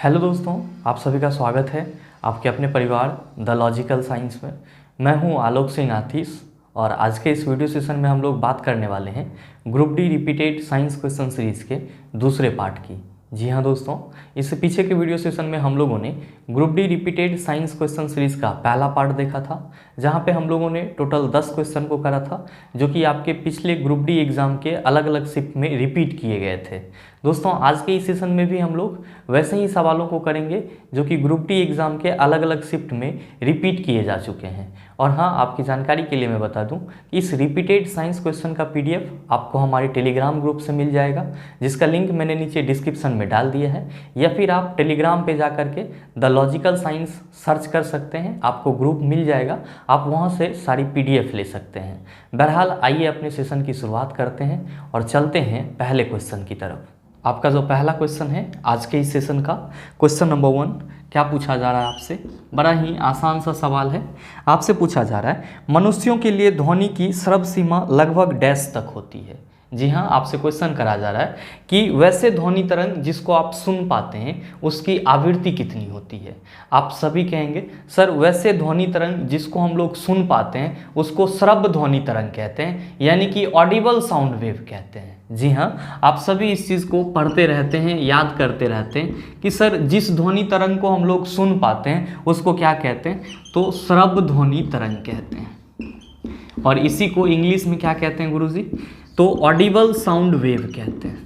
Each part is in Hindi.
हेलो दोस्तों, आप सभी का स्वागत है आपके अपने परिवार द लॉजिकल साइंस में। मैं हूं आलोक सिंह आतिश और आज के इस वीडियो सेशन में हम लोग बात करने वाले हैं group D repeated science question series के दूसरे पार्ट की। जी हाँ दोस्तों, इससे पीछे के वीडियो सेशन में हम लोगों ने group D repeated science question series का पहला पार्ट देखा था, जहाँ पे हम लोगों ने टोटल 10 क्वेश्चन को करा था, जो कि आपके पिछले ग्रुप डी एग्ज़ाम के अलग अलग शिफ्ट में रिपीट किए गए थे। दोस्तों आज के इस सेशन में भी हम लोग वैसे ही सवालों को करेंगे जो कि ग्रुप डी एग्ज़ाम के अलग अलग शिफ्ट में रिपीट किए जा चुके हैं। और हाँ, आपकी जानकारी के लिए मैं बता दूं कि इस रिपीटेड साइंस क्वेश्चन का PDF आपको हमारे टेलीग्राम ग्रुप से मिल जाएगा, जिसका लिंक मैंने नीचे डिस्क्रिप्शन में डाल दिया है, या फिर आप टेलीग्राम पे जा करके द लॉजिकल साइंस सर्च कर सकते हैं, आपको ग्रुप मिल जाएगा, आप वहाँ से सारी PDF ले सकते हैं। बहरहाल आइए अपने सेशन की शुरुआत करते हैं और चलते हैं पहले क्वेश्चन की तरफ। आपका जो पहला क्वेश्चन है आज के इस सेशन का, क्वेश्चन नंबर 1, क्या पूछा जा रहा है आपसे? बड़ा ही आसान सा सवाल है। आपसे पूछा जा रहा है मनुष्यों के लिए ध्वनि की सर्व सीमा लगभग डैश तक होती है। जी हाँ, आपसे क्वेश्चन करा जा रहा है कि वैसे ध्वनि तरंग जिसको आप सुन पाते हैं उसकी आवृत्ति कितनी होती है। आप सभी कहेंगे सर वैसे ध्वनि तरंग जिसको हम लोग सुन पाते हैं उसको श्रव्य ध्वनि तरंग कहते हैं, यानी कि ऑडिबल साउंड वेव कहते हैं। जी हाँ, आप सभी इस चीज़ को पढ़ते रहते हैं, याद करते रहते हैं कि सर जिस ध्वनि तरंग को हम लोग सुन पाते हैं उसको क्या कहते हैं, तो श्रव्य ध्वनि तरंग कहते हैं। और इसी को इंग्लिश में क्या कहते हैं गुरुजी? तो ऑडिबल साउंड वेव कहते हैं,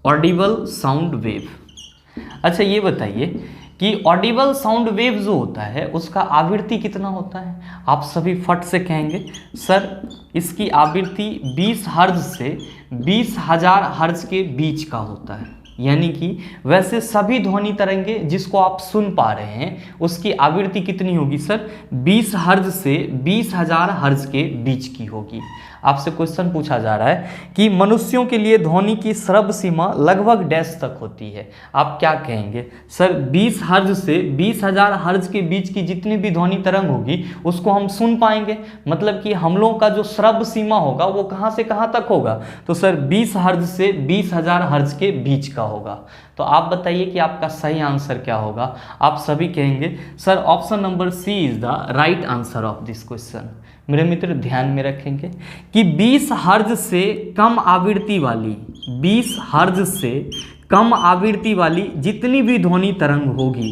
ऑडिबल साउंड वेव। अच्छा ये बताइए कि ऑडिबल साउंड वेव जो होता है उसका आवृत्ति कितना होता है? आप सभी फट से कहेंगे सर इसकी आवृत्ति 20 हर्ट्ज से 20,000 हर्ट्ज के बीच का होता है, यानी कि वैसे सभी ध्वनि तरंगे जिसको आप सुन पा रहे हैं उसकी आवृत्ति कितनी होगी सर? 20 हर्ट्ज से 20,000 हर्ट्ज के बीच की होगी। आपसे क्वेश्चन पूछा जा रहा है कि मनुष्यों के लिए ध्वनि की श्रव्य सीमा लगभग डैश तक होती है। आप क्या कहेंगे सर? 20 हर्ट्ज से 20,000 हर्ट्ज के बीच की जितनी भी ध्वनि तरंग होगी उसको हम सुन पाएंगे, मतलब कि हम लोगों का जो श्रव्य सीमा होगा वो कहाँ से कहाँ तक होगा? तो सर 20 हर्ट्ज से 20,000 हर्ट्ज के बीच का होगा। तो आप बताइए कि आपका सही आंसर क्या होगा? आप सभी कहेंगे sir option number C is the right answer of this question. मेरे मित्र ध्यान में रखेंगे कि 20 हर्ट्ज से कम आवृत्ति वाली, 20 हर्ट्ज से कम आवृत्ति वाली जितनी भी ध्वनि तरंग होगी,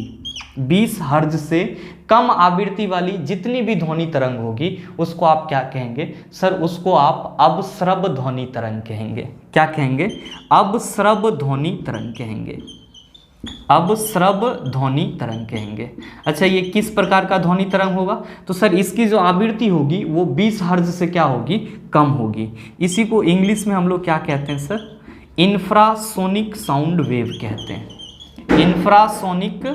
20 हर्ट्ज से कम आवृत्ति वाली जितनी भी ध्वनि तरंग होगी उसको आप क्या कहेंगे सर? उसको आप अवश्रव्य ध्वनि तरंग कहेंगे। क्या कहेंगे? अवश्रव्य ध्वनि तरंग कहेंगे, अवश्रव्य ध्वनि तरंग कहेंगे। अच्छा ये किस प्रकार का ध्वनि तरंग होगा? तो सर इसकी जो आवृत्ति होगी वो 20 हर्ट्ज से क्या होगी? कम होगी। इसी को इंग्लिश में हम लोग क्या कहते हैं सर? इंफ्रासोनिक साउंड वेव कहते हैं, इंफ्रासोनिक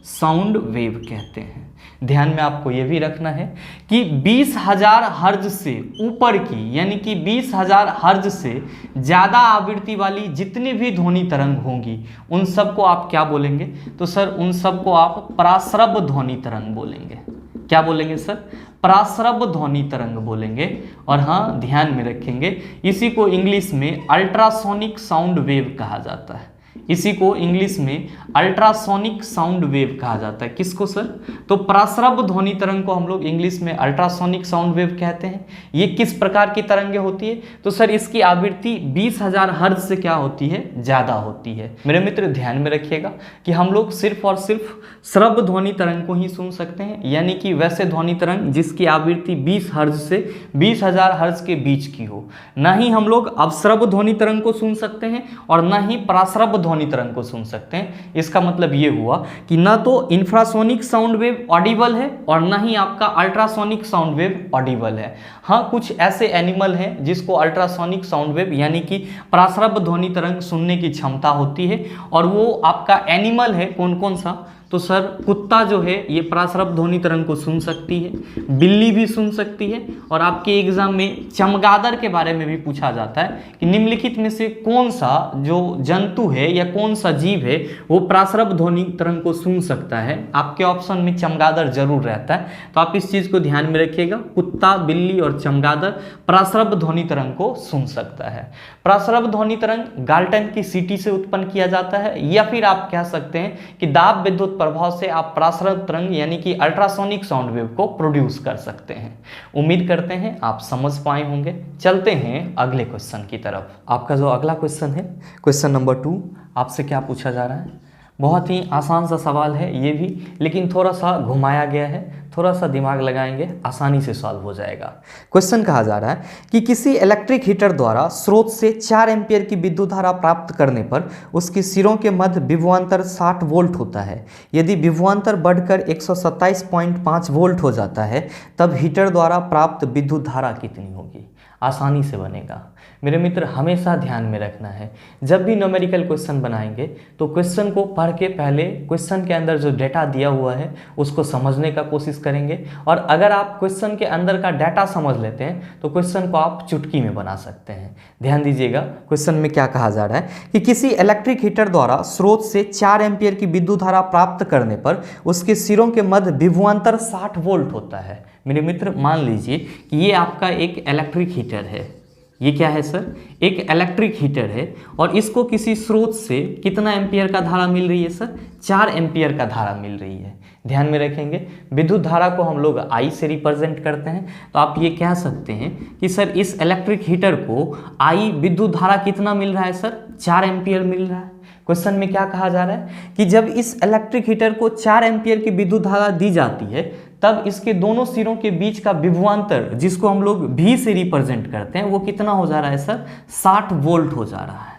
साउंड वेव कहते हैं। ध्यान में आपको यह भी रखना है कि 20,000 हर्ट्ज से ऊपर की, यानी कि 20,000 हर्ट्ज से ज़्यादा आवृत्ति वाली जितनी भी ध्वनि तरंग होंगी उन सबको आप क्या बोलेंगे? तो सर उन सबको आप पराश्रव्य ध्वनि तरंग बोलेंगे। क्या बोलेंगे सर? पराश्रव्य ध्वनि तरंग बोलेंगे। और हाँ ध्यान में रखेंगे इसी को इंग्लिश में अल्ट्रासोनिक साउंड वेव कहा जाता है, इसी को इंग्लिश में अल्ट्रासोनिक साउंड वेव कहा जाता है। किसको सर? तो पराश्रव्य ध्वनि तरंग को हम लोग इंग्लिश में अल्ट्रासोनिक साउंड वेव कहते हैं। ये किस प्रकार की तरंगे होती है? तो सर इसकी आवृत्ति 20,000 हर्ट्ज से क्या होती है? ज़्यादा होती है। मेरे मित्र ध्यान में रखिएगा कि हम लोग सिर्फ और सिर्फ श्रव्य ध्वनि तरंग को ही सुन सकते हैं, यानी कि वैसे ध्वनि तरंग जिसकी आवृत्ति 20 हर्ट्ज से 20,000 हर्ट्ज के बीच की हो। ना ही हम लोग अवश्रव्य ध्वनि तरंग को सुन सकते हैं और ना ही पराश्रव्य ध्वनि तरंग को सुन सकते हैं। इसका मतलब ये हुआ कि ना तो इंफ्रासोनिक साउंड वेव ऑडिबल है और ना ही आपका अल्ट्रासोनिक साउंड वेव ऑडिबल है। हाँ, कुछ ऐसे एनिमल हैं जिसको अल्ट्रासोनिक साउंड वेव यानी कि पराश्रव्य ध्वनि तरंग सुनने की क्षमता होती है, और वो आपका एनिमल है कौन कौन सा? तो सर कुत्ता जो है ये प्रासरब ध्वनि तरंग को सुन सकती है, बिल्ली भी सुन सकती है, और आपके एग्जाम में चमगादड़ के बारे में भी पूछा जाता है कि निम्नलिखित में से कौन सा जो जंतु है या कौन सा जीव है वो प्रासरब ध्वनि तरंग को सुन सकता है। आपके ऑप्शन में चमगादड़ जरूर रहता है, तो आप इस चीज को ध्यान में रखिएगा। कुत्ता, बिल्ली और चमगादड़ प्रासरब ध्वनि तरंग को सुन सकता है। प्रासरब ध्वनि तरंग गाल्टन की सीटी से उत्पन्न किया जाता है, या फिर आप कह सकते हैं कि दाब विद्युत प्रभाव से आप प्रासरब तरंग यानी कि अल्ट्रासोनिक साउंड वेव को प्रोड्यूस कर सकते हैं। उम्मीद करते हैं आप समझ पाए होंगे। चलते हैं अगले क्वेश्चन की तरफ। आपका जो अगला क्वेश्चन है, क्वेश्चन नंबर 2, आपसे क्या पूछा जा रहा है। बहुत ही आसान सा सवाल है ये भी, लेकिन थोड़ा सा घुमाया गया है, थोड़ा सा दिमाग लगाएंगे आसानी से सॉल्व हो जाएगा। क्वेश्चन कहा जा रहा है कि किसी इलेक्ट्रिक हीटर द्वारा स्रोत से 4 एम्पीयर की विद्युत धारा प्राप्त करने पर उसके सिरों के मध्य विभवांतर 60 वोल्ट होता है। यदि विभवांतर बढ़कर 127.5 वोल्ट हो जाता है तब हीटर द्वारा प्राप्त विद्युत धारा कितनी होगी। आसानी से बनेगा। मेरे मित्र हमेशा ध्यान में रखना है, जब भी न्यूमेरिकल क्वेश्चन बनाएंगे तो क्वेश्चन को पढ़ के पहले क्वेश्चन के अंदर जो डेटा दिया हुआ है उसको समझने का कोशिश करेंगे, और अगर आप क्वेश्चन के अंदर का डाटा समझ लेते हैं तो क्वेश्चन को आप चुटकी में बना सकते हैं। ध्यान दीजिएगा, क्वेश्चन में क्या कहा जा रहा है कि किसी इलेक्ट्रिक हीटर द्वारा स्रोत से 4 एम्पीयर की विद्युत धारा प्राप्त करने पर उसके सिरों के मध्य विभवांतर 60 वोल्ट होता है। मेरे मित्र मान लीजिए कि ये आपका एक इलेक्ट्रिक हीटर है। ये क्या है सर, एक इलेक्ट्रिक हीटर है, और इसको किसी स्रोत से कितना एम्पियर का धारा मिल रही है सर, 4 एम्पियर का धारा मिल रही है। ध्यान में रखेंगे, विद्युत धारा को हम लोग आई से रिप्रेजेंट करते हैं, तो आप ये कह सकते हैं कि सर इस इलेक्ट्रिक हीटर को आई विद्युत धारा कितना मिल रहा है सर, 4 एम्पियर मिल रहा है। क्वेश्चन में क्या कहा जा रहा है कि जब इस इलेक्ट्रिक हीटर को 4 एम्पियर की विद्युत धारा दी जाती है तब इसके दोनों सिरों के बीच का विभवांतर, जिसको हम लोग V से रिप्रेजेंट करते हैं, वो कितना हो जा रहा है सर, 60 वोल्ट हो जा रहा है।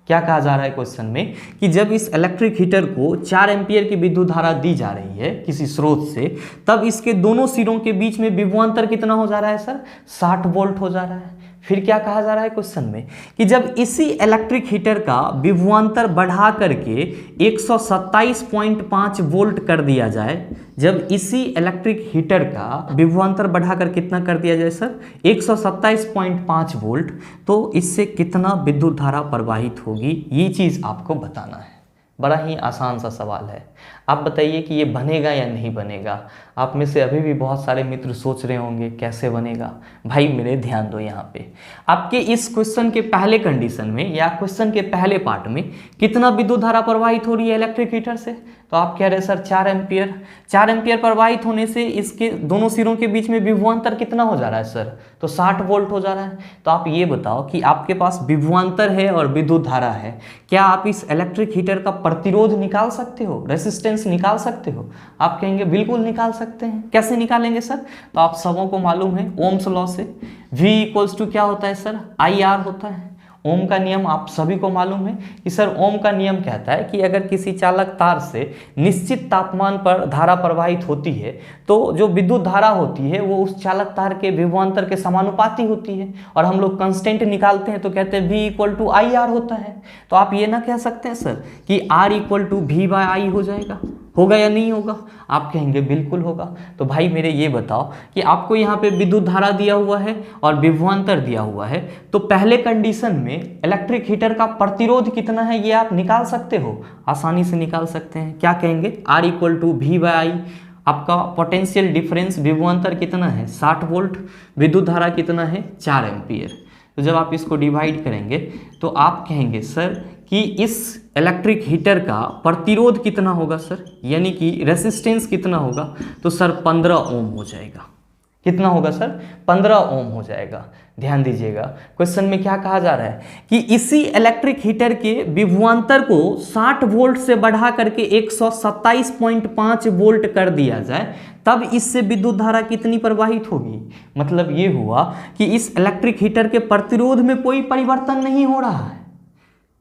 क्या कहा जा रहा है क्वेश्चन में कि जब इस इलेक्ट्रिक हीटर को 4 एम्पियर की विद्युत धारा दी जा रही है किसी स्रोत से, तब इसके दोनों सिरों के बीच में विभवांतर कितना हो जा रहा है सर, 60 वोल्ट हो जा रहा है। फिर क्या कहा जा रहा है क्वेश्चन में कि जब इसी इलेक्ट्रिक हीटर का विभवांतर बढ़ा करके 127.5 वोल्ट कर दिया जाए, जब इसी इलेक्ट्रिक हीटर का विभवांतर बढ़ाकर कितना कर दिया जाए सर, 127.5 वोल्ट, तो इससे कितना विद्युत धारा प्रवाहित होगी, ये चीज़ आपको बताना है। बड़ा ही आसान सा सवाल है। आप बताइए कि ये बनेगा या नहीं बनेगा। आप में से अभी भी बहुत सारे मित्र सोच रहे होंगे कैसे बनेगा। भाई मेरे ध्यान दो, यहाँ पे आपके इस क्वेश्चन के पहले कंडीशन में या क्वेश्चन के पहले पार्ट में कितना विद्युत धारा प्रवाहित हो रही है इलेक्ट्रिक हीटर से, तो आप कह रहे हैं सर 4 एम्पियर। 4 एम्पियर प्रवाहित होने से इसके दोनों सिरों के बीच में विभवांतर कितना हो जा रहा है सर, तो 60 वोल्ट हो जा रहा है। तो आप ये बताओ कि आपके पास विभवांतर है और विद्युत धारा है, क्या आप इस इलेक्ट्रिक हीटर का प्रतिरोध निकाल सकते हो, रेसिस्टेंस निकाल सकते हो? आप कहेंगे बिल्कुल निकाल सकते हैं। कैसे निकालेंगे सर? तो आप सबों को मालूम है ओम्स लॉ से V इक्वल्स टू क्या होता है सर, IR होता है। ओम का नियम आप सभी को मालूम है कि सर ओम का नियम कहता है कि अगर किसी चालक तार से निश्चित तापमान पर धारा प्रवाहित होती है तो जो विद्युत धारा होती है वो उस चालक तार के विभवांतर के समानुपाती होती है, और हम लोग कांस्टेंट निकालते हैं तो कहते हैं V इक्वल टू IR होता है। तो आप ये ना कह सकते हैं सर कि R इक्वल टू V/I हो जाएगा, होगा या नहीं होगा? आप कहेंगे बिल्कुल होगा। तो भाई मेरे ये बताओ कि आपको यहाँ पे विद्युत धारा दिया हुआ है और विभवांतर दिया हुआ है, तो पहले कंडीशन में इलेक्ट्रिक हीटर का प्रतिरोध कितना है ये आप निकाल सकते हो, आसानी से निकाल सकते हैं। क्या कहेंगे, R इक्वल टू V/I। आपका पोटेंशियल डिफरेंस विभवांतर कितना है, 60 वोल्ट, विद्युत धारा कितना है, 4 एम्पियर। तो जब आप इसको डिवाइड करेंगे तो आप कहेंगे सर कि इस इलेक्ट्रिक हीटर का प्रतिरोध कितना होगा सर, यानी कि रेसिस्टेंस कितना होगा, तो सर 15 ओम हो जाएगा। कितना होगा सर, 15 ओम हो जाएगा। ध्यान दीजिएगा, क्वेश्चन में क्या कहा जा रहा है कि इसी इलेक्ट्रिक हीटर के विभवांतर को 60 वोल्ट से बढ़ा करके 127.5 वोल्ट कर दिया जाए, तब इससे विद्युत धारा कितनी प्रवाहित होगी। मतलब ये हुआ कि इस इलेक्ट्रिक हीटर के प्रतिरोध में कोई परिवर्तन नहीं हो रहा है,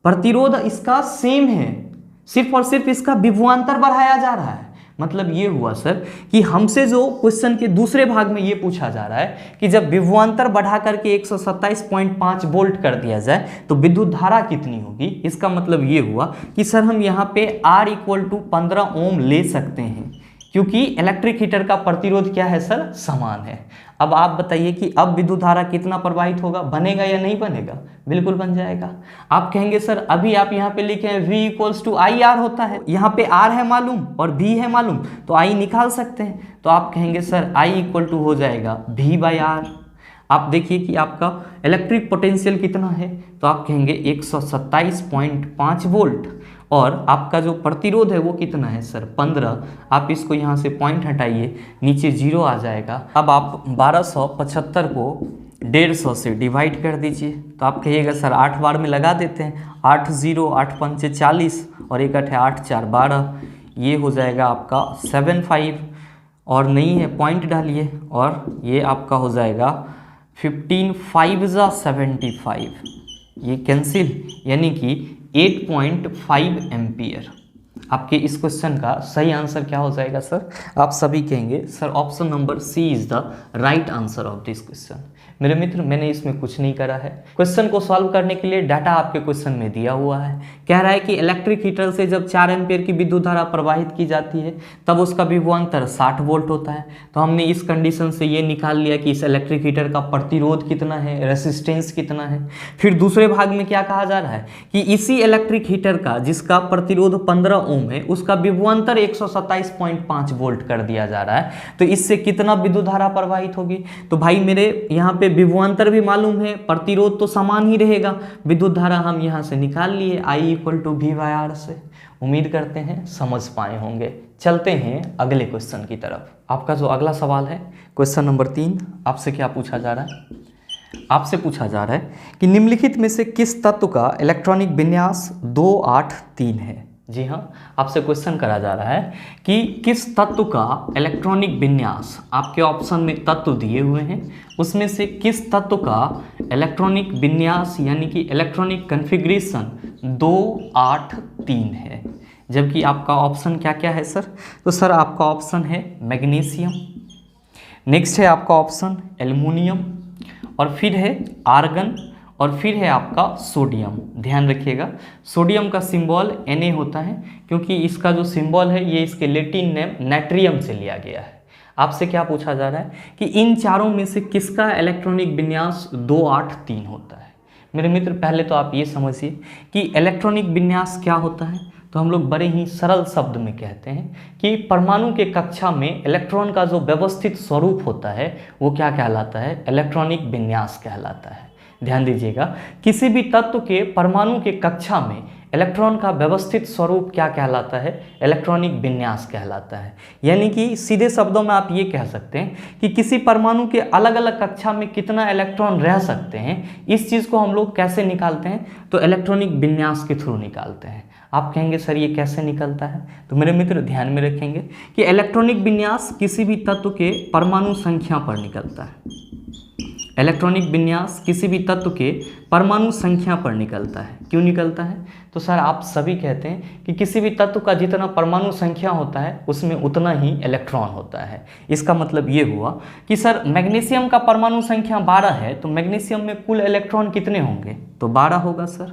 प्रतिरोध इसका सेम है, सिर्फ और सिर्फ इसका विभवांतर बढ़ाया जा रहा है। मतलब ये हुआ सर कि हमसे जो क्वेश्चन के दूसरे भाग में ये पूछा जा रहा है कि जब विभवांतर बढ़ा करके 127.5 वोल्ट कर दिया जाए तो विद्युत धारा कितनी होगी। इसका मतलब ये हुआ कि सर हम यहाँ पे R = 15 ओम ले सकते हैं, क्योंकि इलेक्ट्रिक हीटर का प्रतिरोध क्या है सर, समान है। अब आप बताइए कि अब विद्युत धारा कितना प्रवाहित होगा, बनेगा या नहीं बनेगा, बिल्कुल बन जाएगा। आप कहेंगे सर अभी आप यहाँ पे लिखे हैं V = IR होता है, यहाँ पे R है मालूम और V है मालूम, तो I निकाल सकते हैं। तो आप कहेंगे सर I = हो जाएगा V/R। आप देखिए कि आपका इलेक्ट्रिक पोटेंशियल कितना है, तो आप कहेंगे 127.5 वोल्ट और आपका जो प्रतिरोध है वो कितना है सर 15। आप इसको यहाँ से पॉइंट हटाइए, नीचे 0 आ जाएगा। अब आप 1275 को 150 से डिवाइड कर दीजिए, तो आप कहिएगा सर 8 बार में लगा देते हैं, 8 0 8 5 40 और 1 8 8 4 12, ये हो जाएगा आपका 75 और नहीं है पॉइंट डालिए और ये आपका हो जाएगा 15 5 75, ये कैंसिल, यानी कि 8.5 एम्पियर। आपके इस क्वेश्चन का सही आंसर क्या हो जाएगा सर, आप सभी कहेंगे sir option number C is the right answer of this question. मेरे मित्र मैंने इसमें कुछ नहीं करा है, क्वेश्चन को सॉल्व करने के लिए डाटा आपके क्वेश्चन में दिया हुआ है। कह रहा है कि इलेक्ट्रिक हीटर से जब 4 एम्पियर की विद्युत धारा प्रवाहित की जाती है तब उसका विभवांतर 60 वोल्ट होता है। तो हमने इस कंडीशन से ये निकाल लिया कि इस इलेक्ट्रिक हीटर का प्रतिरोध कितना है, रेसिस्टेंस कितना है। फिर दूसरे भाग में क्या कहा जा रहा है कि इसी इलेक्ट्रिक हीटर का जिसका प्रतिरोध 15 ओम है उसका विभवांतर 127.5 वोल्ट कर दिया जा रहा है, तो इससे कितना विद्युत धारा प्रवाहित होगी। तो भाई मेरे यहाँ पे विभवांतर भी मालूम है, प्रतिरोध तो समान ही रहेगा, विद्युत धारा हम यहाँ से निकाल लिए I = V/R से। उम्मीद करते हैं समझ पाए होंगे। चलते हैं अगले क्वेश्चन की तरफ। आपका जो अगला सवाल है क्वेश्चन नंबर 3, आपसे क्या पूछा जा रहा है, आपसे पूछा जा रहा है कि निम्नलिखित में से किस तत्व का इलेक्ट्रॉनिक विन्यास 283 है। जी हाँ, आपसे क्वेश्चन करा जा रहा है कि किस तत्व का इलेक्ट्रॉनिक विन्यास, आपके ऑप्शन में तत्व दिए हुए हैं, उसमें से किस तत्व का इलेक्ट्रॉनिक विन्यास यानी कि इलेक्ट्रॉनिक कॉन्फ़िगरेशन 283 है। जबकि आपका ऑप्शन क्या क्या है सर, तो सर आपका ऑप्शन है मैग्नीशियम, नेक्स्ट है आपका ऑप्शन एल्युमिनियम और फिर है आर्गन और फिर है आपका सोडियम। ध्यान रखिएगा सोडियम का सिंबल Na होता है, क्योंकि इसका जो सिंबल है ये इसके लैटिन नेम नाइट्रियम से लिया गया है। आपसे क्या पूछा जा रहा है कि इन चारों में से किसका इलेक्ट्रॉनिक विन्यास 283 होता है। मेरे मित्र पहले तो आप ये समझिए कि इलेक्ट्रॉनिक विन्यास क्या होता है, तो हम लोग बड़े ही सरल शब्द में कहते हैं कि परमाणु के कक्षा में इलेक्ट्रॉन का जो व्यवस्थित स्वरूप होता है वो क्या कहलाता है, इलेक्ट्रॉनिक विन्यास कहलाता है। ध्यान दीजिएगा, किसी भी तत्व के परमाणु के कक्षा में इलेक्ट्रॉन का व्यवस्थित स्वरूप क्या कहलाता है, इलेक्ट्रॉनिक विन्यास कहलाता है। यानी कि सीधे शब्दों में आप ये कह सकते हैं कि किसी परमाणु के अलग अलग कक्षा में कितना इलेक्ट्रॉन रह सकते हैं, इस चीज़ को हम लोग कैसे निकालते हैं, तो इलेक्ट्रॉनिक विन्यास के थ्रू निकालते हैं। आप कहेंगे सर ये कैसे निकलता है, तो मेरे मित्र ध्यान में रखेंगे कि इलेक्ट्रॉनिक विन्यास किसी भी तत्व के परमाणु संख्या पर निकलता है। इलेक्ट्रॉनिक विन्यास किसी भी तत्व के परमाणु संख्या पर निकलता है। क्यों निकलता है, तो सर आप सभी कहते हैं कि किसी भी तत्व का जितना परमाणु संख्या होता है उसमें उतना ही इलेक्ट्रॉन होता है। इसका मतलब ये हुआ कि सर मैग्नीशियम का परमाणु संख्या 12 है, तो मैग्नीशियम में कुल इलेक्ट्रॉन कितने होंगे, तो 12 होगा सर।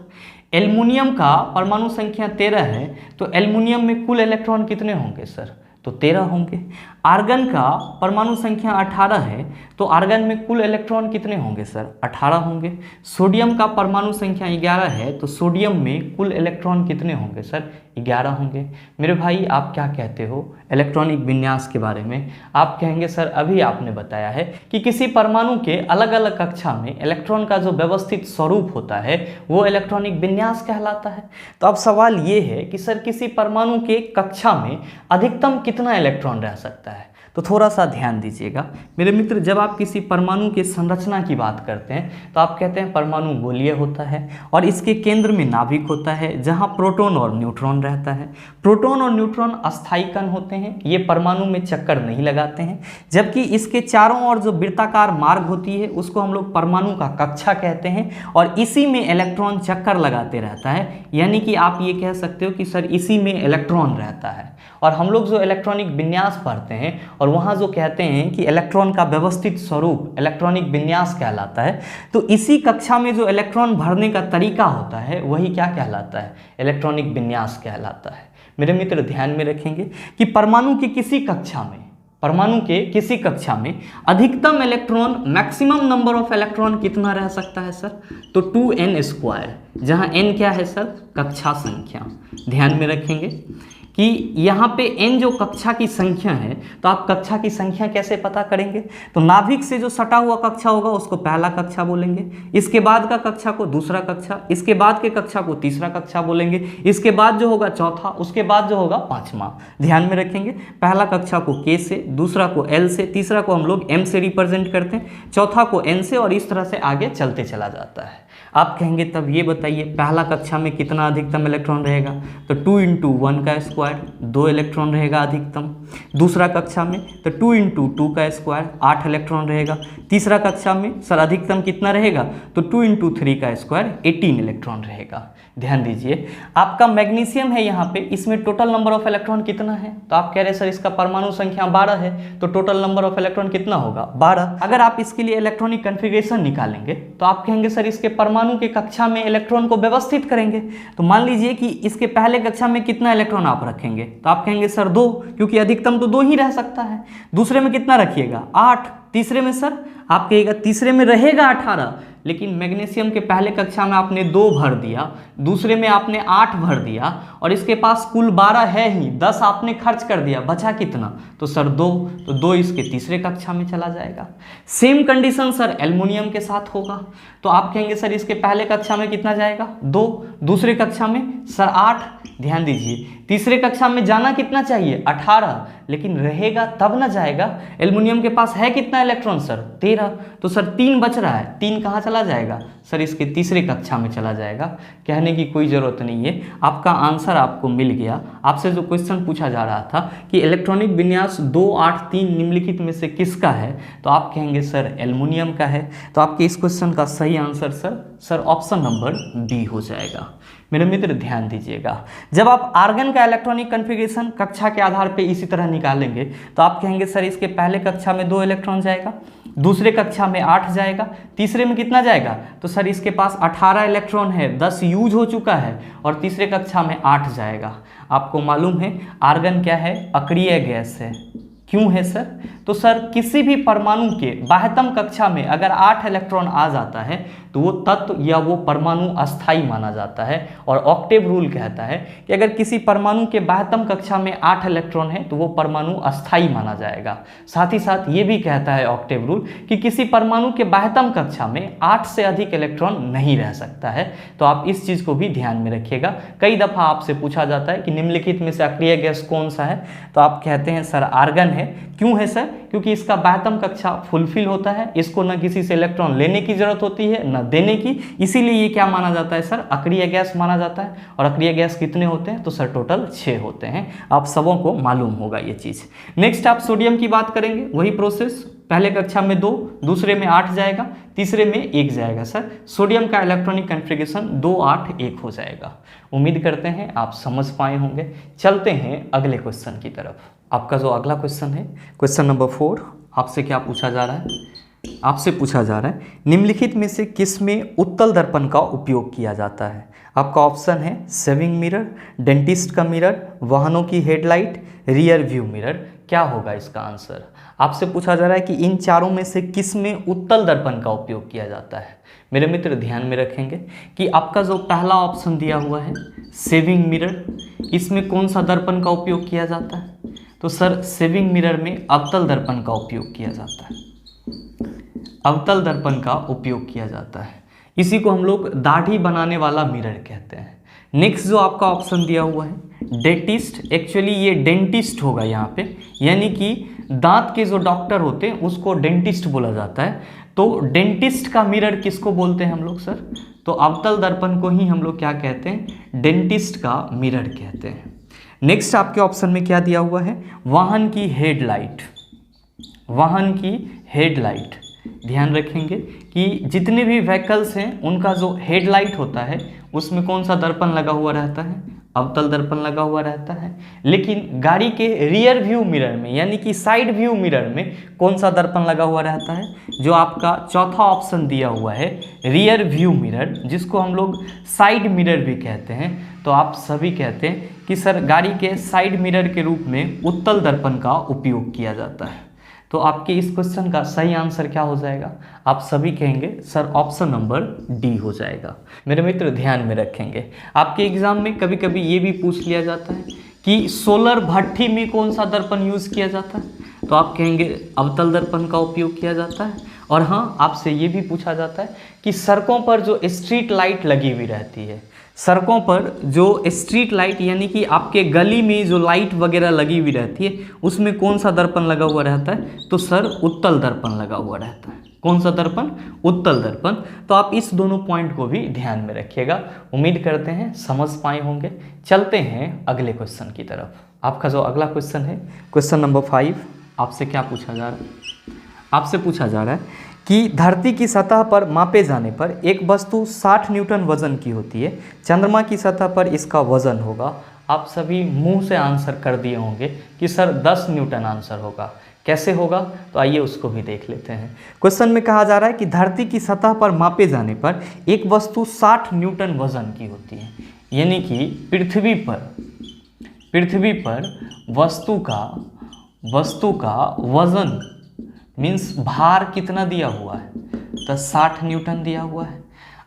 एल्युमिनियम का परमाणु संख्या 13 है, तो एल्युमिनियम में कुल इलेक्ट्रॉन कितने होंगे सर, तो 13 होंगे। आर्गन का परमाणु संख्या 18 है, तो आर्गन में कुल इलेक्ट्रॉन कितने होंगे सर, 18 होंगे। सोडियम का परमाणु संख्या 11 है, तो सोडियम में कुल इलेक्ट्रॉन कितने होंगे सर, 11 होंगे। मेरे भाई आप क्या कहते हो इलेक्ट्रॉनिक विन्यास के बारे में, आप कहेंगे सर अभी आपने बताया है कि किसी परमाणु के अलग अलग कक्षा में इलेक्ट्रॉन का जो व्यवस्थित स्वरूप होता है वो इलेक्ट्रॉनिक विन्यास कहलाता है। तो अब सवाल ये है कि सर किसी परमाणु के कक्षा में अधिकतम कितना इलेक्ट्रॉन रह सकता है, तो थोड़ा सा ध्यान दीजिएगा मेरे मित्र। जब आप किसी परमाणु के संरचना की बात करते हैं तो आप कहते हैं परमाणु गोलीय होता है और इसके केंद्र में नाभिक होता है जहां प्रोटॉन और न्यूट्रॉन रहता है। प्रोटॉन और न्यूट्रॉन अस्थायी कण होते हैं, ये परमाणु में चक्कर नहीं लगाते हैं, जबकि इसके चारों ओर जो वृत्ताकार मार्ग होती है उसको हम लोग परमाणु का कक्षा कहते हैं और इसी में इलेक्ट्रॉन चक्कर लगाते रहता है। यानी कि आप ये कह सकते हो कि सर इसी में इलेक्ट्रॉन रहता है। और हम लोग जो इलेक्ट्रॉनिक विन्यास पढ़ते हैं और वहाँ जो कहते हैं कि इलेक्ट्रॉन का व्यवस्थित स्वरूप इलेक्ट्रॉनिक विन्यास कहलाता है, तो इसी कक्षा में जो इलेक्ट्रॉन भरने का तरीका होता है वही क्या कहलाता है, इलेक्ट्रॉनिक विन्यास कहलाता है। मेरे मित्र ध्यान में रखेंगे कि परमाणु की किसी कक्षा में अधिकतम electron, maximum number of electron कितना रह सकता है सर, तो 2n², जहां n क्या है सर, कक्षा संख्या। ध्यान में रखेंगे कि यहाँ पे n जो कक्षा की संख्या है, तो आप कक्षा की संख्या कैसे पता करेंगे, तो नाभिक से जो सटा हुआ कक्षा होगा उसको पहला कक्षा बोलेंगे, इसके बाद का कक्षा को दूसरा कक्षा, इसके बाद के कक्षा को तीसरा कक्षा बोलेंगे, इसके बाद जो होगा चौथा, उसके बाद जो होगा पांचवा। ध्यान में रखेंगे, पहला कक्षा को K से, दूसरा को L से, तीसरा को हम लोग M से रिप्रेजेंट करते हैं, चौथा को N से, और इस तरह से आगे चलते चला जाता है। आप कहेंगे तब ये बताइए पहला कक्षा में कितना अधिकतम इलेक्ट्रॉन रहेगा, तो 2 × 1 का स्क्वायर, 2 इलेक्ट्रॉन रहेगा अधिकतम। दूसरा कक्षा में तो 2 × 2 का स्क्वायर, 8 इलेक्ट्रॉन रहेगा। तीसरा कक्षा में सर अधिकतम कितना रहेगा, तो 2 × 3 का स्क्वायर, 18 इलेक्ट्रॉन रहेगा। ध्यान दीजिए, आपका मैग्नीशियम है यहाँ पे, इसमें टोटल नंबर ऑफ इलेक्ट्रॉन कितना है, तो आप कह रहे हैं सर इसका परमाणु संख्या 12 है, तो टोटल नंबर ऑफ इलेक्ट्रॉन कितना होगा, 12। अगर आप इसके लिए इलेक्ट्रॉनिक कन्फिग्रेशन निकालेंगे तो आप कहेंगे सर इसके परमाणु के कक्षा में इलेक्ट्रॉन को व्यवस्थित करेंगे, तो मान लीजिए कि इसके पहले कक्षा में कितना इलेक्ट्रॉन आप रखेंगे, तो आप कहेंगे सर 2, क्योंकि अधिकतम तो 2 ही रह सकता है। दूसरे में कितना रखिएगा, 8। तीसरे में सर आप कहिएगा तीसरे में रहेगा 18, लेकिन मैग्नीशियम के पहले कक्षा में आपने 2 भर दिया, दूसरे में आपने 8 भर दिया, और इसके पास कुल 12 है ही, 10 आपने खर्च कर दिया, बचा कितना, तो सर 2, तो 2 इसके तीसरे कक्षा में चला जाएगा। सेम कंडीशन सर एल्युमिनियम के साथ होगा, तो आप कहेंगे सर इसके पहले कक्षा में कितना जाएगा, 2, दूसरे कक्षा में सर 8। ध्यान दीजिए, तीसरे कक्षा में जाना कितना चाहिए, 18, लेकिन रहेगा तब ना जाएगा। एल्युमिनियम के पास है कितना इलेक्ट्रॉन सर, 13, तो सर 3 बच रहा है, 3 कहाँ चला जाएगा, सर इसके तीसरे कक्षा में चला जाएगा। कहने की कोई ज़रूरत नहीं है, आपका आंसर आपको मिल गया। आपसे जो क्वेश्चन पूछा जा रहा था कि इलेक्ट्रॉनिक विन्यास 2, 8, 3 निम्नलिखित में से किसका है, तो आप कहेंगे सर एल्युमिनियम का है, तो आपके इस क्वेश्चन का सही answer sir option number B हो जाएगा। मेरे मित्र ध्यान दीजिएगा, जब आप आर्गन का इलेक्ट्रॉनिक कन्फिग्रेशन कक्षा के आधार पे इसी तरह निकालेंगे तो आप कहेंगे सर इसके पहले कक्षा में 2 इलेक्ट्रॉन जाएगा, दूसरे कक्षा में 8 जाएगा, तीसरे में कितना जाएगा, तो सर इसके पास 18 इलेक्ट्रॉन है, 10 यूज हो चुका है, और तीसरे कक्षा में 8 जाएगा। आपको मालूम है आर्गन क्या है, अक्रिय गैस है। क्यों है सर, तो सर किसी भी परमाणु के बाह्यतम कक्षा में अगर 8 इलेक्ट्रॉन आ जाता है तो वो तत्व या वो परमाणु अस्थायी माना जाता है, और ऑक्टेव रूल कहता है कि अगर किसी परमाणु के बाह्यतम कक्षा में 8 इलेक्ट्रॉन है तो वो परमाणु अस्थायी माना जाएगा। साथ ही साथ ये भी कहता है ऑक्टेव रूल कि किसी परमाणु के बाह्यतम कक्षा में 8 से अधिक इलेक्ट्रॉन नहीं रह सकता है। तो आप इस चीज़ को भी ध्यान में रखिएगा। कई दफ़ा आपसे पूछा जाता है कि निम्नलिखित में से अक्रिय गैस कौन सा है, तो आप कहते हैं सर आर्गन है। क्यों है सर, क्योंकि इसका बाह्यतम कक्षा फुलफिल होता है, इसको न किसी से इलेक्ट्रॉन लेने की जरूरत होती है न देने की, इसीलिए ये क्या माना जाता है सर, अक्रिय गैस माना जाता है। और अक्रिय गैस कितने होते हैं, तो सर टोटल 6 होते हैं। आप सबों को मालूम होगा ये चीज़। नेक्स्ट आप सोडियम की बात करेंगे, वही प्रोसेस, पहले कक्षा में 2, दूसरे में 8 जाएगा, तीसरे में 1 जाएगा। सर सोडियम का इलेक्ट्रॉनिक कन्फिग्रेशन 2, 8, 1 हो जाएगा। उम्मीद करते हैं आप समझ पाए होंगे। चलते हैं अगले क्वेश्चन की तरफ। आपका जो अगला क्वेश्चन है, क्वेश्चन नंबर 4, आपसे क्या पूछा जा रहा है, आपसे पूछा जा रहा है निम्नलिखित में से किस में उत्तल दर्पण का उपयोग किया जाता है। आपका ऑप्शन है सेविंग मिरर, डेंटिस्ट का मिरर, वाहनों की हेडलाइट, रियर व्यू मिरर। क्या होगा इसका आंसर, आपसे पूछा जा रहा है कि इन चारों में से किस में उत्तल दर्पण का उपयोग किया जाता है। मेरे मित्र ध्यान में रखेंगे कि आपका जो पहला ऑप्शन दिया हुआ है सेविंग मिरर, इसमें कौन सा दर्पण का उपयोग किया जाता है, तो सर सेविंग मिरर में अवतल दर्पण का उपयोग किया जाता है। अवतल दर्पण का उपयोग किया जाता है, इसी को हम लोग दाढ़ी बनाने वाला मिरर कहते हैं। नेक्स्ट जो आपका ऑप्शन दिया हुआ है डेंटिस्ट, एक्चुअली ये डेंटिस्ट होगा यहाँ पे, यानी कि दांत के जो डॉक्टर होते हैं उसको डेंटिस्ट बोला जाता है। तो डेंटिस्ट का मिरर किसको बोलते हैं हम लोग सर, तो अवतल दर्पण को ही हम लोग क्या कहते हैं, डेंटिस्ट का मिरर कहते हैं। नेक्स्ट आपके ऑप्शन में क्या दिया हुआ है, वाहन की हेडलाइट। वाहन की हेडलाइट, ध्यान रखेंगे कि जितने भी व्हीकल्स हैं उनका जो हेडलाइट होता है उसमें कौन सा दर्पण लगा हुआ रहता है, अवतल दर्पण लगा हुआ रहता है। लेकिन गाड़ी के रियर व्यू मिरर में यानी कि साइड व्यू मिरर में कौन सा दर्पण लगा हुआ रहता है? जो आपका चौथा ऑप्शन दिया हुआ है रियर व्यू मिरर, जिसको हम लोग साइड मिरर भी कहते हैं। तो आप सभी कहते हैं कि सर गाड़ी के साइड मिरर के रूप में उत्तल दर्पण का उपयोग किया जाता है। तो आपके इस क्वेश्चन का सही आंसर क्या हो जाएगा? आप सभी कहेंगे सर ऑप्शन नंबर डी हो जाएगा। मेरे मित्र ध्यान में रखेंगे, आपके एग्जाम में कभी कभी ये भी पूछ लिया जाता है कि सोलर भट्ठी में कौन सा दर्पण यूज किया जाता है? तो आप कहेंगे अवतल दर्पण का उपयोग किया जाता है। और हाँ, आपसे ये भी पूछा जाता है कि सड़कों पर जो स्ट्रीट लाइट लगी हुई रहती है, सड़कों पर जो स्ट्रीट लाइट यानी कि आपके गली में जो लाइट वगैरह लगी हुई रहती है, उसमें कौन सा दर्पण लगा हुआ रहता है? तो सर उत्तल दर्पण लगा हुआ रहता है। कौन सा दर्पण? उत्तल दर्पण। तो आप इस दोनों पॉइंट को भी ध्यान में रखिएगा। उम्मीद करते हैं समझ पाए होंगे। चलते हैं अगले क्वेश्चन की तरफ। आपका जो अगला क्वेश्चन है, क्वेश्चन नंबर 5, आपसे क्या पूछा जा रहा है? आपसे पूछा जा रहा है कि धरती की सतह पर मापे जाने पर एक वस्तु 60 न्यूटन वजन की होती है, चंद्रमा की सतह पर इसका वजन होगा। आप सभी मुंह से आंसर कर दिए होंगे कि सर 10 न्यूटन आंसर होगा। कैसे होगा? तो आइए उसको भी देख लेते हैं। क्वेश्चन में कहा जा रहा है कि धरती की सतह पर मापे जाने पर एक वस्तु 60 न्यूटन वजन की होती है, यानी कि पृथ्वी पर वस्तु का वजन मीन्स भार कितना दिया हुआ है? तो 60 न्यूटन दिया हुआ है।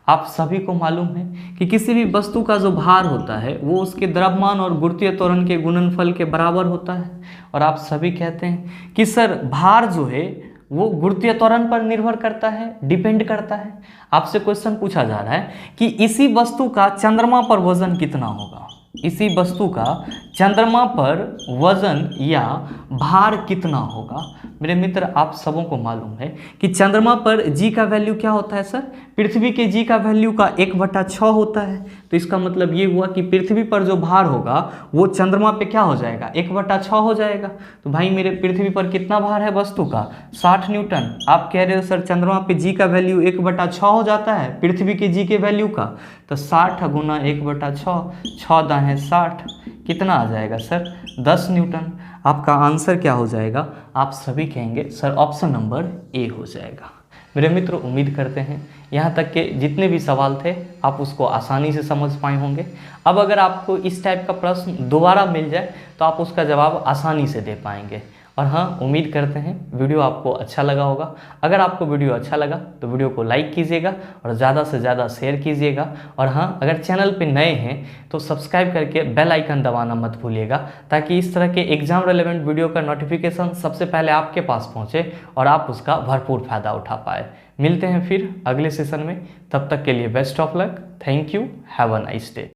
आप सभी को मालूम है कि किसी भी वस्तु का जो भार होता है वो उसके द्रव्यमान और गुरुत्वीय त्वरण के गुणनफल के बराबर होता है। और आप सभी कहते हैं कि सर भार जो है वो गुरुत्वीय त्वरण पर निर्भर करता है, डिपेंड करता है। आपसे क्वेश्चन पूछा जा रहा है कि इसी वस्तु का चंद्रमा पर वजन कितना होगा? इसी वस्तु का चंद्रमा पर वजन या भार कितना होगा? मेरे मित्र आप सबों को मालूम है कि चंद्रमा पर जी का वैल्यू क्या होता है सर? पृथ्वी के जी का वैल्यू का 1/6 होता है। तो इसका मतलब ये हुआ कि पृथ्वी पर जो भार होगा वो चंद्रमा पे क्या हो जाएगा? 1/6 हो जाएगा। तो भाई मेरे पृथ्वी पर कितना भार है वस्तु का? 60 न्यूटन। आप कह रहे हो सर चंद्रमा पे जी का वैल्यू 1/6 हो जाता है पृथ्वी के जी के वैल्यू का। तो 60 गुना 1/6, 6 दाहें 60, कितना आ जाएगा सर? 10 न्यूटन। आपका आंसर क्या हो जाएगा? आप सभी कहेंगे सर ऑप्शन नंबर ए हो जाएगा। मेरे मित्र उम्मीद करते हैं यहाँ तक के जितने भी सवाल थे आप उसको आसानी से समझ पाए होंगे। अब अगर आपको इस टाइप का प्रश्न दोबारा मिल जाए तो आप उसका जवाब आसानी से दे पाएंगे। और हाँ, उम्मीद करते हैं वीडियो आपको अच्छा लगा होगा। अगर आपको वीडियो अच्छा लगा तो वीडियो को लाइक कीजिएगा और ज़्यादा से ज़्यादा शेयर कीजिएगा। और हाँ, अगर चैनल पे नए हैं तो सब्सक्राइब करके बेल आइकन दबाना मत भूलिएगा, ताकि इस तरह के एग्जाम रिलेवेंट वीडियो का नोटिफिकेशन सबसे पहले आपके पास पहुँचे और आप उसका भरपूर फ़ायदा उठा पाए। मिलते हैं फिर अगले सेशन में, तब तक के लिए best of luck. Thank you, have a nice day.